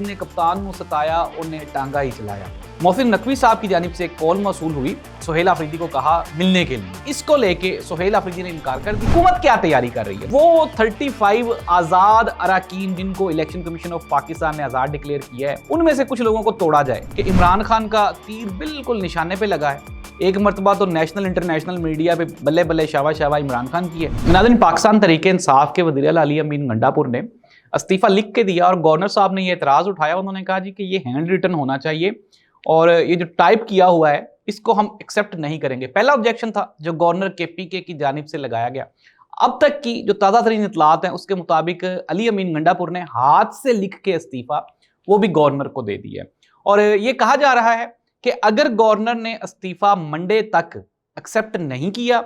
जिन्हें कप्तान को सताया उन्हें टांगा ही चलाया। मोहसिन नकवी साहब की जानिब से एक कॉल मौसूल हुई, सुहेल आफरीदी को कहा मिलने के लिए। इसको लेके सुहेल आफरीदी ने इनकार कर दी। हुकूमत क्या तैयारी कर रही है? वो 35 आजाद अराकीन जिनको इलेक्शन कमीशन ऑफ पाकिस्तान ने आजाद डिक्लेयर किया है, उनमें से कुछ लोगों को तोड़ा जाए कि इमरान खान का तीर बिल्कुल निशाने पे लगा है। एक मरतबा तो नेशनल इंटरनेशनल मीडिया पे बल्ले बल्ले शाबा शाबा इमरान खान की है। नाज़रीन, पाकिस्तान तहरीक इंसाफ के वज़ीर आला अली अमीन गंडापुर ने इस्तीफ़ा लिख के दिया और गवर्नर साहब ने ये एतराज़ उठाया। उन्होंने कहा जी कि ये हैंड रिटन होना चाहिए और ये जो टाइप किया हुआ है इसको हम एक्सेप्ट नहीं करेंगे। पहला ऑब्जेक्शन था जो गवर्नर KPK की जानिब से लगाया गया। अब तक की जो ताज़ा तरीन इतलात हैं उसके मुताबिक अली अमीन गंडापुर ने हाथ से लिख के इस्तीफ़ा वो भी गवर्नर को दे दिया और ये कहा जा रहा है कि अगर गवर्नर ने इस्तीफ़ा मंडे तक एक्सेप्ट नहीं किया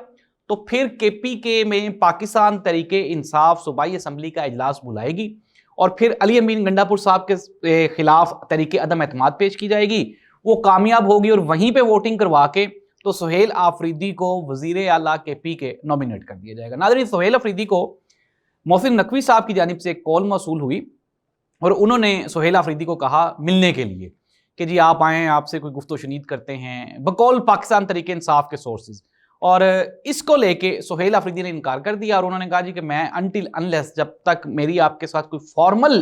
तो फिर KPK में पाकिस्तान तहरीक इंसाफ सूबाई असम्बली का इजलास बुलाएगी और फिर अली अमीन गंडापुर साहब के खिलाफ तहरीक अदम एतमाद पेश की जाएगी। वो कामयाब होगी और वहीं पे वोटिंग करवा के तो सुहेल आफरीदी को वजीर आला KPK नॉमिनेट कर दिया जाएगा। नाज़रीन, सुहेल आफरीदी को मोहसिन नकवी साहब की जानिब से एक कॉल मौसूल हुई और उन्होंने सुहेल आफरीदी को कहा मिलने के लिए कि जी आप आएँ, आपसे कोई गुफ्तो शनीद करते हैं, बकौल पाकिस्तान तहरीक इंसाफ के सोर्सेज। और इसको लेके सुहेल आफरीदी ने इनकार कर दिया और उन्होंने कहा जी कि मैं अनटिल अनलेस जब तक मेरी आपके साथ कोई फॉर्मल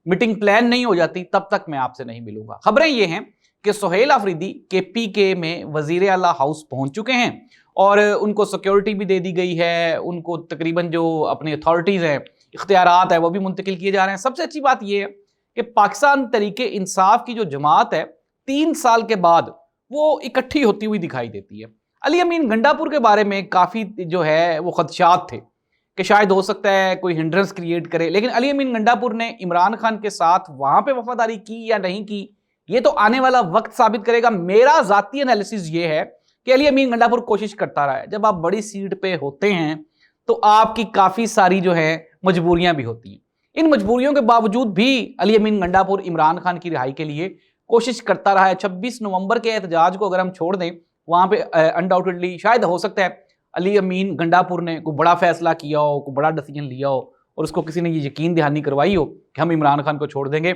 मीटिंग प्लान नहीं हो जाती तब तक मैं आपसे नहीं मिलूंगा। खबरें ये हैं कि सुहेल आफरीदी KPK में वजीर आला हाउस पहुंच चुके हैं और उनको सिक्योरिटी भी दे दी गई है। उनको तकरीबन जो अपनी अथॉरिटीज़ हैं, इख्तियारात है, वो भी मुंतकिल किए जा रहे हैं। सबसे अच्छी बात यह है कि पाकिस्तान तहरीक इंसाफ की जो जमात है 3 साल के बाद वो इकट्ठी होती हुई दिखाई देती है। अली अमीन गंडापुर के बारे में काफ़ी जो है वो खदशात थे कि शायद हो सकता है कोई हिंड्रेंस क्रिएट करे, लेकिन अली अमीन गंडापुर ने इमरान खान के साथ वहाँ पे वफादारी की या नहीं की ये तो आने वाला वक्त साबित करेगा। मेरा ज़ाती एनालिसिस ये है कि अली अमीन गंडापुर कोशिश करता रहा है। जब आप बड़ी सीट पे होते हैं तो आपकी काफ़ी सारी जो है मजबूरियाँ भी होती हैं। इन मजबूरियों के बावजूद भी अली अमीन गंडापुर इमरान खान की रिहाई के लिए कोशिश करता रहा है। 26 नवंबर के एहतजाज को अगर हम छोड़ दें, वहाँ पे अनडाउटेडली शायद हो सकता है अली अमीन गंडापुर ने कोई बड़ा फैसला किया हो, कोई बड़ा डिसीजन लिया हो और उसको किसी ने ये यकीन दहानी करवाई हो कि हम इमरान खान को छोड़ देंगे।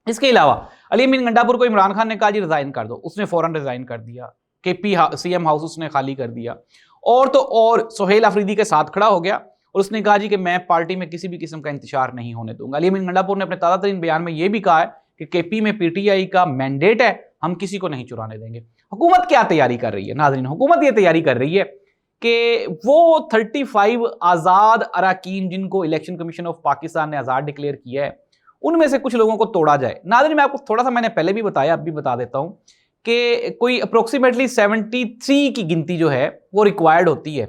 इसके अलावा अली अमीन गंडापुर को इमरान खान ने कहा जी रिज़ाइन कर दो, उसने फ़ौरन रिज़ाइन कर दिया। CM हाउस उसने खाली कर दिया और तो और सुहेल आफरीदी के साथ खड़ा हो गया और उसने कहा जी कि मैं पार्टी में किसी भी किस्म का इंतशार नहीं होने दूंगा। अली अमीन गंडापुर ने अपने ताज़ा तरीन बयान में यह भी कहा है कि KP में PTI का मैंडेट है, हम किसी को नहीं चुराने देंगे। हुकूमत क्या तैयारी कर रही है? नाज़रीन, हुकूमत ये तैयारी कर रही है कि वो 35 आज़ाद अराकीन जिनको इलेक्शन कमीशन ऑफ पाकिस्तान ने आज़ाद डिक्लेयर किया है उनमें से कुछ लोगों को तोड़ा जाए। नाज़रीन, मैं आपको थोड़ा सा मैंने पहले भी बताया, अब भी बता देता हूँ कि कोई अप्रोक्सीमेटली 73 की गिनती जो है वो रिक्वायर्ड होती है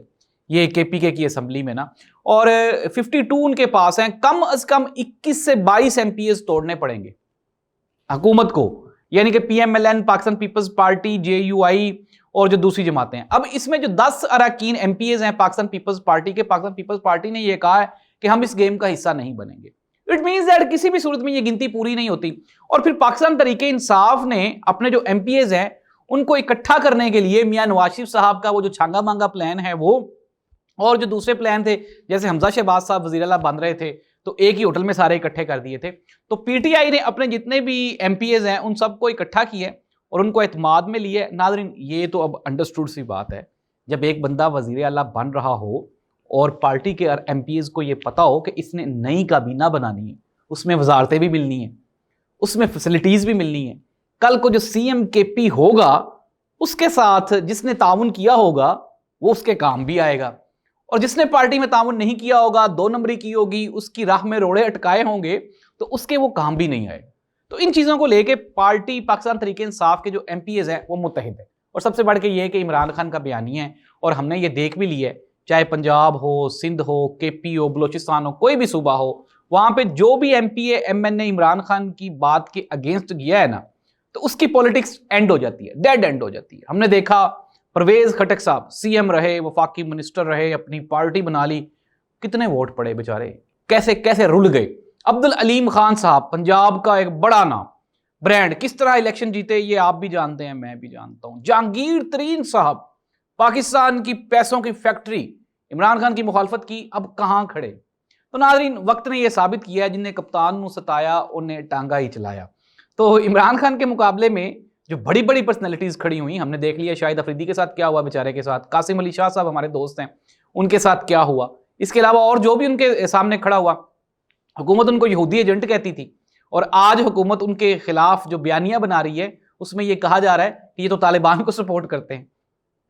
ये KPK की असम्बली में ना, और 52 उनके पास हैं। कम अज कम 21 से 22 MPs तोड़ने पड़ेंगे हुकूमत को, यानी कि PMLN, पाकिस्तान पीपल्स पार्टी, JUI और जो दूसरी जमातें हैं। अब इसमें जो 10 अराकीन MPs हैं पाकिस्तान पीपल्स पार्टी के, पाकिस्तान पीपल्स पार्टी ने यह कहा है कि हम इस गेम का हिस्सा नहीं बनेंगे। इट मीन्स दैट किसी भी सूरत में ये गिनती पूरी नहीं होती। और फिर पाकिस्तान तहरीक इंसाफ ने अपने जो MPs हैं उनको इकट्ठा करने के लिए मियां नवाज शरीफ साहब का वो जो छांगा मांगा प्लान है वो, और जो दूसरे प्लान थे जैसे हमजा शहबाज साहब वज़ीर आला बन रहे थे तो एक ही होटल में सारे इकट्ठे कर दिए थे। तो PTI ने अपने जितने भी MPs हैं उन सबको इकट्ठा किया और उनको एतमाद में लिए। नाज़रीन, ये तो अब अंडरस्टूड सी बात है, जब एक बंदा वज़ीर आला बन रहा हो और पार्टी के MPs को ये पता हो कि इसने नई काबीना बनानी है, उसमें वजारतें भी मिलनी है, उसमें फैसिलिटीज़ भी मिलनी है, कल को जो CM KP होगा उसके साथ जिसने ताउन किया होगा वो उसके काम भी आएगा, और जिसने पार्टी में ताउन नहीं किया होगा, 2 नंबरी की होगी, उसकी राह में रोड़े अटकाए होंगे तो उसके वो काम भी नहीं आएगा। तो इन चीज़ों को लेके पार्टी पाकिस्तान तहरीक इंसाफ के जो MPs हैं वो मुत्तहिद है। और सबसे बढ़ के ये है कि इमरान खान का बयानी है और हमने ये देख भी लिया है, चाहे पंजाब हो, सिंध हो, KP हो, बलोचिस्तान हो, कोई भी सूबा हो, वहाँ पे जो भी MPA MNA इमरान खान की बात के अगेंस्ट गया है ना तो उसकी पॉलिटिक्स एंड हो जाती है, डेड एंड हो जाती है। हमने देखा परवेज खटक साहब CM रहे, वफाकी मिनिस्टर रहे, अपनी पार्टी बना ली, कितने वोट पड़े बेचारे, कैसे कैसे रुल गए। अब्दुल अलीम खान साहब, पंजाब का एक बड़ा नाम, ब्रांड, किस तरह इलेक्शन जीते ये आप भी जानते हैं, मैं भी जानता हूं। जहांगीर तरीन साहब, पाकिस्तान की पैसों की फैक्ट्री, इमरान खान की मुखालफत की, अब कहां खड़े। तो नाज़रीन, वक्त ने यह साबित किया जिन्हें कप्तान नू सताया उन्हें टांगा ही चलाया। तो इमरान खान के मुकाबले में जो बड़ी बड़ी पर्सनैलिटीज़ खड़ी हुई, हमने देख लिया शाहिद अफरीदी के साथ क्या हुआ, बेचारे के साथ कासिम अली शाह साहब हमारे दोस्त हैं, उनके साथ क्या हुआ। इसके अलावा और जो भी उनके सामने खड़ा हुआ, हुकूमत उनको यहूदी एजेंट कहती थी और आज हुकूमत उनके खिलाफ जो बयानियां बना रही है उसमें यह कहा जा रहा है कि ये तो तालिबान को सपोर्ट करते हैं।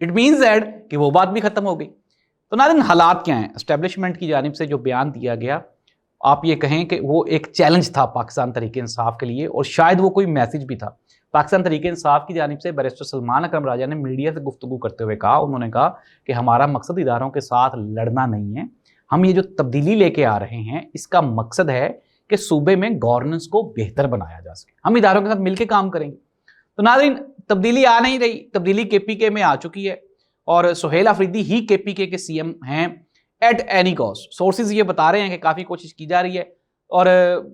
इट मीन्स दैट कि वो बात भी खत्म हो गई। तो नाज़रीन, हालात क्या हैं? एस्टेब्लिशमेंट की जानिब से जो बयान दिया गया, आप ये कहें कि वो एक चैलेंज था पाकिस्तान तहरीक इंसाफ के लिए और शायद वो कोई मैसेज भी था। पाकिस्तान तहरीक इंसाफ की जानिब से बैरिस्टर सलमान अकरम राजा ने मीडिया से गुफ्तगू करते हुए कहा, उन्होंने कहा कि हमारा मकसद इदारों के साथ लड़ना नहीं है, हम ये जो तब्दीली लेके आ रहे हैं इसका मकसद है कि सूबे में गवर्नेंस को बेहतर बनाया जा सके, हम इदारों के साथ मिलकर काम करेंगे। तो नाज़रीन, तब्दीली आ नहीं रही, तब्दीली केपीके में आ चुकी है और सुहेल अफरीदी ही केपीके के सीएम हैं एट एनी कॉस्ट। सोर्सेज ये बता रहे हैं कि काफ़ी कोशिश की जा रही है और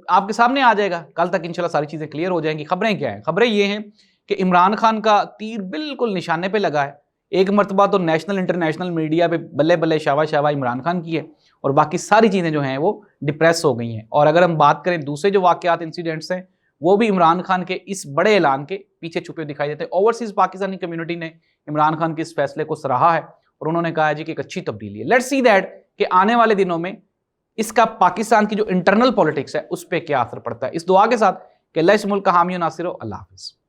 आपके सामने आ जाएगा, कल तक इंशाल्लाह सारी चीज़ें क्लियर हो जाएंगी। खबरें क्या हैं? खबरें ये हैं कि इमरान खान का तीर बिल्कुल निशाने पे लगा है। एक मरतबा तो नेशनल इंटरनेशनल मीडिया पे बल्ले बल्ले शाबा शाबा इमरान खान की है और बाकी सारी चीज़ें जो हैं वो डिप्रेस हो गई हैं। और अगर हम बात करें दूसरे जो वाक़यात इंसिडेंट्स हैं, वो भी इमरान खान के इस बड़े ऐलान के पीछे छुपे दिखाई देते हैं। ओवरसीज़ पाकिस्तानी कम्युनिटी ने इमरान खान के इस फैसले को सराहा है और उन्होंने कहा है जी कि एक अच्छी तब्दीली है। लेट्स सी दैट कि आने वाले दिनों में इसका पाकिस्तान की जो इंटरनल पॉलिटिक्स है उस पर क्या असर पड़ता है। इस दुआ के साथ कि अल्लाह इस मुल्क का हामी नासिर हो। अल्लाह हाफ़िज़।